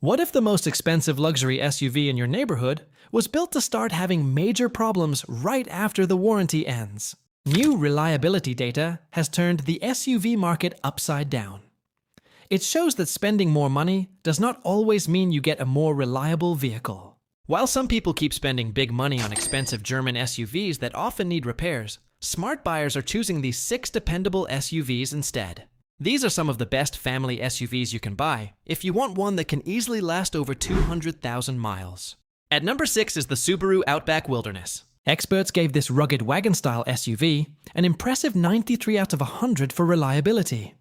What if the most expensive luxury SUV in your neighborhood was built to start having major problems right after the warranty ends? New reliability data has turned the SUV market upside down. It shows that spending more money does not always mean you get a more reliable vehicle. While some people keep spending big money on expensive German SUVs that often need repairs, smart buyers are choosing these 6 dependable SUVs instead. These are some of the best family SUVs you can buy if you want one that can easily last over 200,000 miles. At number 6 is the Subaru Outback Wilderness. Experts gave this rugged wagon-style SUV an impressive 93 out of 100 for reliability.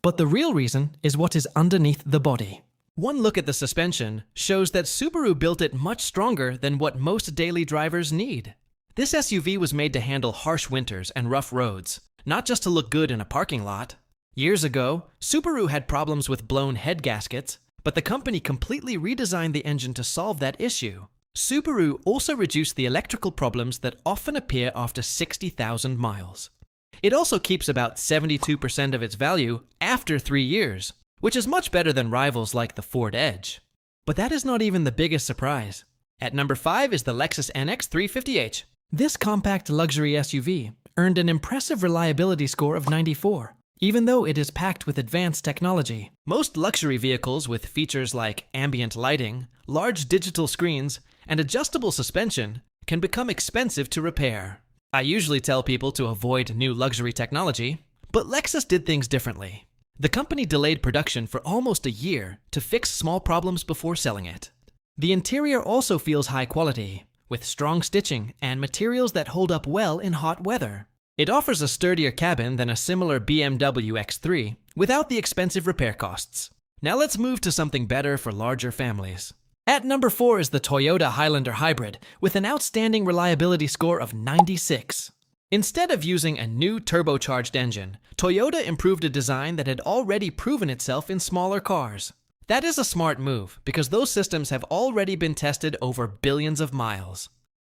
But the real reason is what is underneath the body. One look at the suspension shows that Subaru built it much stronger than what most daily drivers need. This SUV was made to handle harsh winters and rough roads, not just to look good in a parking lot. Years ago, Subaru had problems with blown head gaskets, but the company completely redesigned the engine to solve that issue. Subaru also reduced the electrical problems that often appear after 60,000 miles. It also keeps about 72% of its value after 3 years, which is much better than rivals like the Ford Edge. But that is not even the biggest surprise. At number 5 is the Lexus NX 350h. This compact luxury SUV earned an impressive reliability score of 94. Even though it is packed with advanced technology. Most luxury vehicles with features like ambient lighting, large digital screens, and adjustable suspension can become expensive to repair. I usually tell people to avoid new luxury technology, but Lexus did things differently. The company delayed production for almost a year to fix small problems before selling it. The interior also feels high quality, with strong stitching and materials that hold up well in hot weather. It offers a sturdier cabin than a similar BMW X3 without the expensive repair costs. Now let's move to something better for larger families. At number 4 is the Toyota Highlander Hybrid with an outstanding reliability score of 96. Instead of using a new turbocharged engine, Toyota improved a design that had already proven itself in smaller cars. That is a smart move because those systems have already been tested over billions of miles.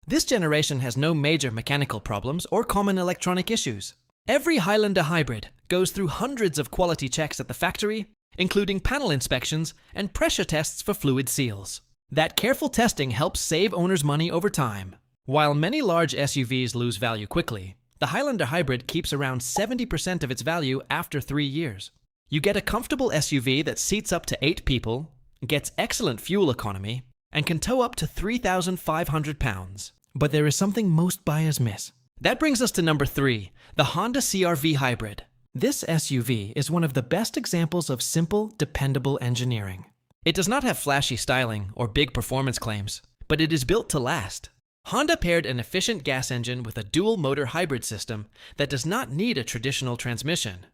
This generation has no major mechanical problems or common electronic issues. Every Highlander Hybrid goes through hundreds of quality checks at the factory, including panel inspections and pressure tests for fluid seals. That careful testing helps save owners money over time. While many large SUVs lose value quickly, the Highlander Hybrid keeps around 70% of its value after 3 years. You get a comfortable SUV that seats up to 8 people, gets excellent fuel economy, and can tow up to 3,500 pounds. But there is something most buyers miss. That brings us to number 3, the Honda CR-V Hybrid. This SUV is one of the best examples of simple, dependable engineering. It does not have flashy styling or big performance claims, but it is built to last. Honda paired an efficient gas engine with a dual-motor hybrid system that does not need a traditional transmission.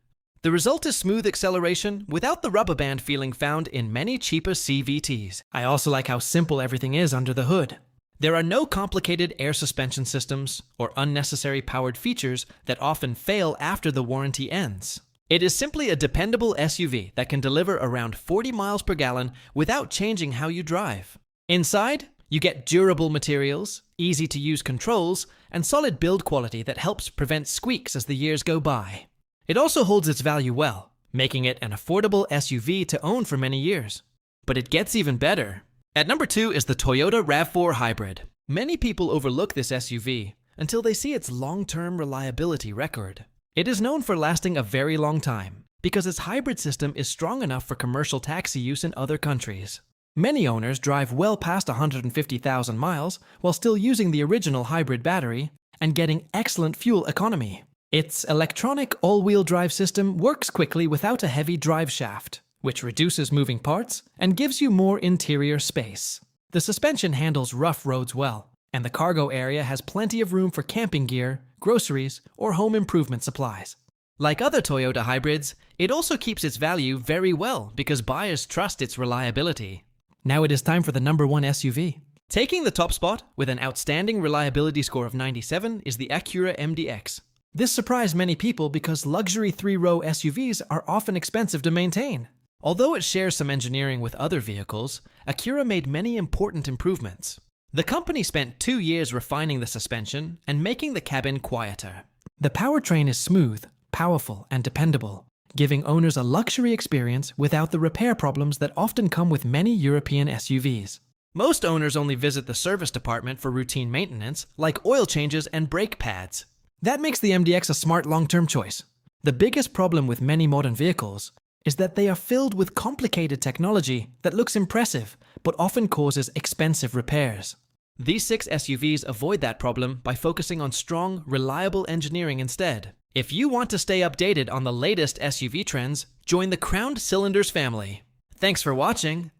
The result is smooth acceleration without the rubber band feeling found in many cheaper CVTs. I also like how simple everything is under the hood. There are no complicated air suspension systems or unnecessary powered features that often fail after the warranty ends. It is simply a dependable SUV that can deliver around 40 miles per gallon without changing how you drive. Inside, you get durable materials, easy-to-use controls, and solid build quality that helps prevent squeaks as the years go by. It also holds its value well, making it an affordable SUV to own for many years. But it gets even better. At number 2 is the Toyota RAV4 Hybrid. Many people overlook this SUV until they see its long-term reliability record. It is known for lasting a very long time because its hybrid system is strong enough for commercial taxi use in other countries. Many owners drive well past 150,000 miles while still using the original hybrid battery and getting excellent fuel economy. Its electronic all-wheel drive system works quickly without a heavy drive shaft, which reduces moving parts and gives you more interior space. The suspension handles rough roads well, and the cargo area has plenty of room for camping gear, groceries, or home improvement supplies. Like other Toyota hybrids, it also keeps its value very well because buyers trust its reliability. Now it is time for the number 1 SUV. Taking the top spot with an outstanding reliability score of 97 is the Acura MDX. This surprised many people because luxury 3-row SUVs are often expensive to maintain. Although it shares some engineering with other vehicles, Acura made many important improvements. The company spent 2 years refining the suspension and making the cabin quieter. The powertrain is smooth, powerful, and dependable, giving owners a luxury experience without the repair problems that often come with many European SUVs. Most owners only visit the service department for routine maintenance, like oil changes and brake pads. That makes the MDX a smart long-term choice. The biggest problem with many modern vehicles is that they are filled with complicated technology that looks impressive, but often causes expensive repairs. These 6 SUVs avoid that problem by focusing on strong, reliable engineering instead. If you want to stay updated on the latest SUV trends, join the Crowned Cylinders family. Thanks for watching.